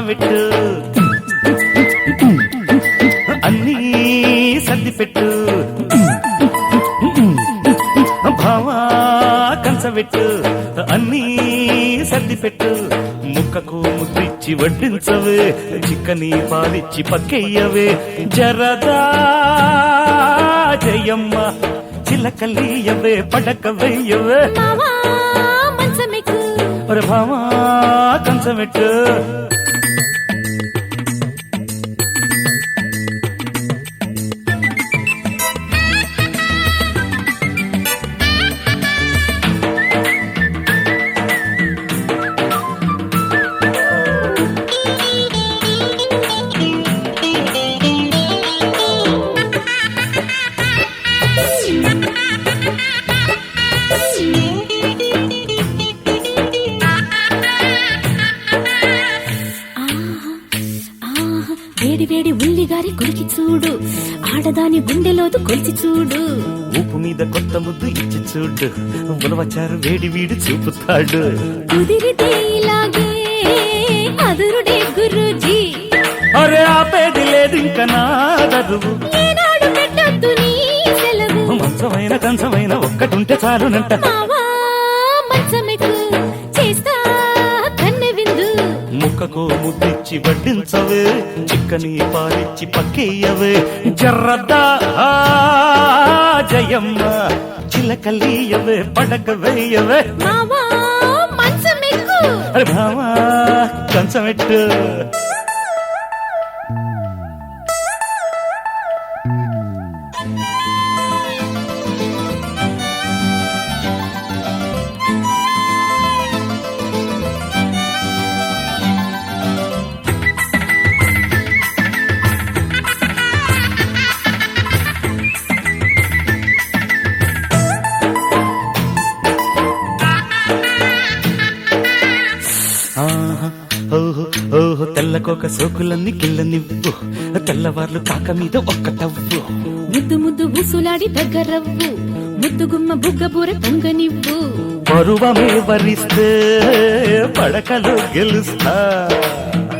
పెట్టు అన్నీ సర్ది పెట్టు భావా కంచబెట్టు అన్నీ సర్ది పెట్టు ముక్కకు ముద్దిచ్చి వడ్డించవే చిక్కని పాలిచ్చి పక్కెయ్యవే జరదా జయమ్మ చిలకలీయవే పడక వెయ్యవే ఒరే భావా కంచబెట్టు వేడి వేడి ఉల్లిగారి కొలికి చూడు ఆడదాని గుండెలోదు కొలిచి చూడు ఉప్పు మీద కొత్త ముద్దు ఇచ్చి చూడు ఉలవచారు వేడి వీడి చూపుతాడు కుదిరితే ఇలాగే అదురుడే గురూజీ అరే ఆపేది లేదు ఇంకా నా దరువు ఏనాడు పెట్టొద్దు నీ సెలవు మంచమైన కంచమైన ఒక్కటుంటే చాలునంట మావా మంచమెక్కు చేస్తా కన్నె విందు ముక్కకు ముద్దిచ్చి వడ్డించవే చిక్కని పాలిచ్చి పక్కేయవే జర్రదా జయమ్మ చిలకలీయవే పడక వేయవే మావా మంచమెక్కు అరే భావా కంచమెట్టు ఓహో ఓహో తెల్లకోక సోకులన్నీ కిల్లనివ్వు తెల్లవార్లు కాక మీద ఒక్కటవ్వు ముద్దు ముద్దు ఊసులాడి దగ్గరవ్వు ముద్దు గుమ్మ బుగ్గ బూర పొంగనివ్వు పరువమే వరిస్తే పడకలో గెలుస్తా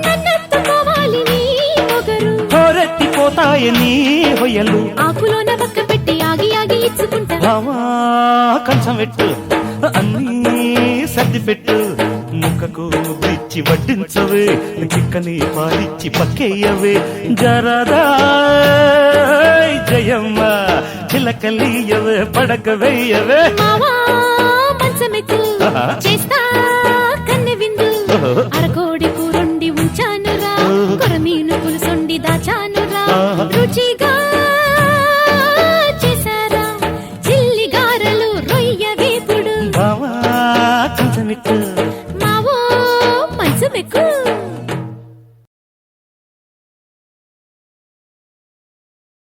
నన్నెత్తుకోవాలి నీ పొగరు హోరెత్తిపోతాయని హొయ్యలు ఆకులోన పక్క పెట్టి ఆగి ఆగి ఇచ్చుకుంటా భావా కంచం పెట్టు అన్నీ సర్ది పెట్టు ముక్కకు ముద్దిచ్చి వడ్డించవే చిక్కని పాలిచ్చి పక్కేయవే జరదా జయమ్మ చిలకలీయవే పడక వేయవే మావా మంచమెక్కు చేస్తా కన్నె విందు అరకోడి కూరొండి ఉంచానురా కొరమీను పులుసొండి దాచానురా రుచిగా